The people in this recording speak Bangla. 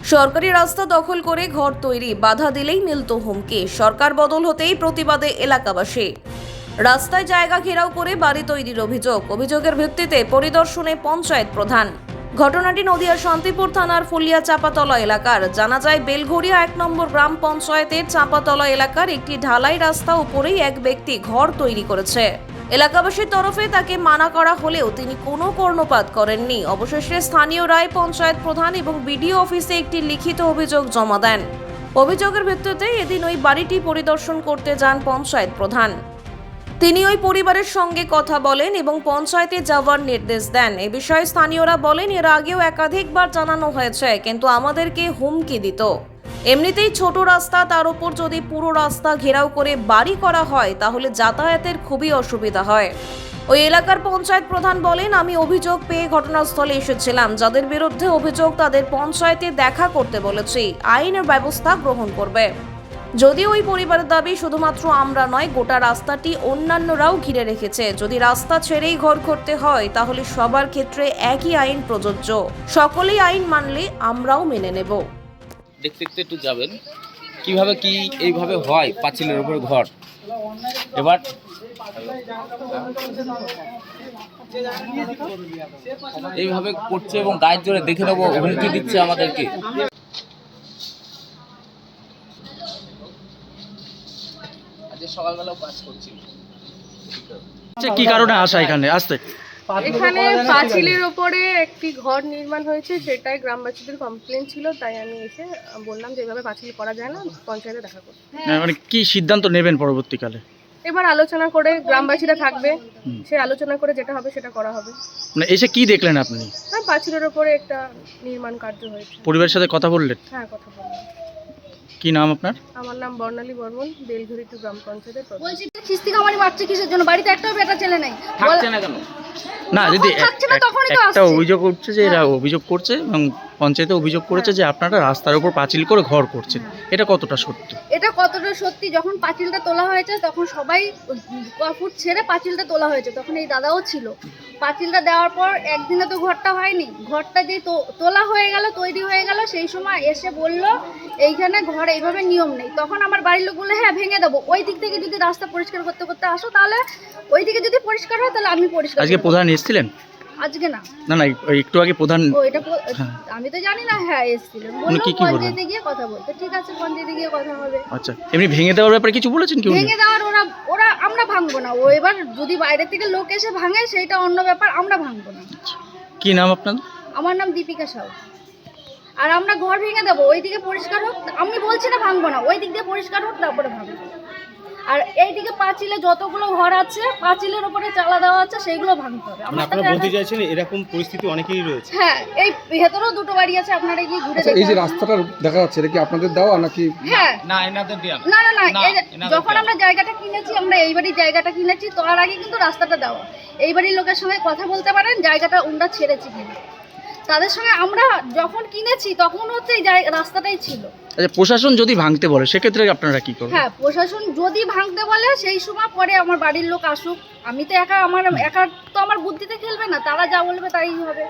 সরকারি রাস্তা দখল করে ঘর তৈরি, বাধা দিলেই মিলত হুমকি। সরকার বদল হতেই প্রতিবাদে এলাকাবাসী। রাস্তায় জায়গা ঘেরাও করে বাড়ি তৈরির অভিযোগের ভিত্তিতে পরিদর্শনে পঞ্চায়েত প্রধান। ঘটনাটি নদিয়ার শান্তিপুর থানার ফুলিয়া চাপাতলা এলাকার। জানা যায়, বেলঘড়িয়া 1 নম্বর গ্রাম পঞ্চায়েতের চাপাতলা এলাকার একটি ঢালাই রাস্তা উপরেই এক ব্যক্তি ঘর তৈরি করেছে। এলাকাবাসীর তরফে তাকে মানা করা হলেও তিনি কোনো কর্ণপাত করেননি। অবশেষে স্থানীয়রাই পঞ্চায়েত প্রধান এবং বিডিও অফিসে একটি লিখিত অভিযোগ জমা দেন। অভিযোগের ভিত্তিতে এদিন ওই বাড়িটি পরিদর্শন করতে যান পঞ্চায়েত প্রধান। তিনি ওই পরিবারের সঙ্গে কথা বলেন এবং পঞ্চায়েতে যাওয়ার নির্দেশ দেন। এ বিষয়ে স্থানীয়রা বলেন, এর আগেও একাধিকবার জানানো হয়েছে, কিন্তু আমাদেরকে হুমকি দিত। এমনিতেই ছোট রাস্তা, তার উপর যদি পুরো রাস্তা ঘেরাও করে বাড়ি করা হয় তাহলে যাতায়াতের খুবই অসুবিধা হয়। ওই এলাকার পঞ্চায়েত প্রধান বলেন, আমি অভিযোগ পেয়ে ঘটনাস্থলে এসেছিলাম। যাদের বিরুদ্ধে অভিযোগ তাদের পঞ্চায়েতে দেখা করতে বলেছি, আইনের ব্যবস্থা গ্রহণ করবে। যদিও ওই পরিবারের দাবি, শুধুমাত্র আমরা নয়, গোটা রাস্তাটি অন্যান্যরাও ঘিরে রেখেছে। যদি রাস্তা ছেড়েই ঘর করতে হয় তাহলে সবার ক্ষেত্রে একই আইন প্রযোজ্য। সকলেই আইন মানলে আমরাও মেনে নেব। দেখতে দেখতে একটু যাবেন কিভাবে কি এইভাবে হয় পাঁচিলের উপর ঘর। এবার এইভাবে করছে এবং গায়ের জোরে দেখে নেবো, হুমকি দিচ্ছে আমাদেরকে। আজকে সকালবেলাও কাজ করছি। কি কারণে আসা এখানে আসতে? এখানে পাঁচিলের ওপরে একটি ঘর নির্মাণ হয়েছে, সেটাই গ্রামবাসীদের কমপ্লেন ছিল। তাই আমি এসে বললাম যে এভাবে পাঁচিল করা যায় না, পঞ্চায়েতে দেখা করতে। মানে কি সিদ্ধান্ত নেবেন পরবর্তীকালে? এবার আলোচনা করে, গ্রামবাসীরা থাকবে, সে আলোচনা করে যেটা হবে সেটা করা হবে। মানে এসে কি দেখলেন আপনি? হ্যাঁ, পাঁচিলের ওপরে একটা নির্মাণ কার্য হয়েছে। পরিবারের সাথে কথা বললেন? হ্যাঁ, কথা বললাম। কি নাম আপনার? আমার নাম বর্ণালী বর্মন, বেলঘড়ি টু গ্রাম পঞ্চায়েতের প্রধান। বলছি কিস্তি কামারি মারছে কিসের জন্য? বাড়িতে একটাও বেটা ছেলে নাই। থাকছে না কেন? না দিদি, থাকছে না তখনই তো একটা আসছে। অভিযোগ করছে যে এরা অভিযোগ করছে এবং পঞ্চায়েতে অভিযোগ করেছে যে আপনারা রাস্তার উপর পাঁচিল করে ঘর করছেন। এটা কতটা সত্যি? এটা কতটা সত্যি? যখন পাঁচিলটা তোলা হয়েছে তখন সবাই ফুট ছেড়ে পাঁচিলটা তোলা হয়েছে, তখন এই দাদাও ছিল। পাঁচিলটা দেওয়ার পর একদিনে তো ঘরটা হয়নি। ঘরটা যে তোলা হয়ে গেল, তৈরি হয়ে গেল, সেই সময় এসে বলল এইখানে ঘর এইভাবে নিয়ম নেই। তখন আমার বাড়ির লোক বললো হ্যাঁ ভেঙে দেবো। ওই দিক থেকে যদি রাস্তা পরিষ্কার করতে করতে আসো তাহলে ওই দিকে যদি পরিষ্কার হয় তাহলে আমি পরিষ্কার আজকে করে প্রধান এসেছিলেন? দেবো। আজকে না, না না, একটু আগে প্রধান। ও এটা হ্যাঁ। আমি তো জানি না। হ্যাঁ এসেছিলেন, উনি বললো কি বললেন? পঞ্চায়েতে গিয়ে কথা বলতে। ঠিক আছে, পঞ্চায়েতে গিয়ে কথা হবে। আচ্ছা, এমনি ভেঙে দেওয়ার ব্যাপারে কিছু বলেছেন কি উনি? ভেঙে দেওয়ার ওরা আমরা ভাঙবো না। ও এবার যদি বাইরে থেকে লোক এসে ভাঙে সেইটা অন্য ব্যাপার, আমরা ভাঙবো না। কি নাম আপনার? আমার নাম দীপিকা সাউ। আর আমরা ঘর ভেঙে দেবো, ওই দিকে পরিষ্কার হোক। আমি বলছি না ভাঙবো না, ওই দিক দিয়ে পরিষ্কার হোক, তারপরে ভাঙবো। আর এইদিকে পাঁচিলে যতগুলো ঘর আছে, পাঁচিলের উপরে চালা দেওয়া আছে, সেইগুলো ভাঙতে হবে। আপনারা বলতে চাইছেন এরকম পরিস্থিতি অনেকেরই রয়েছে? হ্যাঁ, এই ভেতরেও দুটো বাড়ি আছে, আপনারা গিয়ে ঘুরে দেখুন। এই যে রাস্তাটা দেখা যাচ্ছে, এটা কি আপনাদের দেওয়া নাকি? হ্যাঁ, না এনাদের দেয়া না না না, না, এই এনাদের যখন দেয়া। আমরা জায়গাটা কিনেছি, আমরা এই বাড়ির জায়গাটা কিনেছি, তার আগে কিন্তু রাস্তাটা দেওয়া। এই বাড়ির লোকের সঙ্গে কথা বলতে পারেন জায়গাটা ওনরা ছেড়েছি কিনা। তাদের সঙ্গে আমরা যখন কিনেছি তখন হচ্ছে এই রাস্তাটাই ছিল। আচ্ছা, প্রশাসন যদি ভাঙতে বলে সেক্ষেত্রে আপনারা কি করবেন? হ্যাঁ, প্রশাসন যদি ভাঙতে বলে সেই সময় পরে আমার বাড়ির লোক আসুক। আমি তো আমার বুদ্ধিতে খেলবে না, তারা যা বলবে তাই হবে।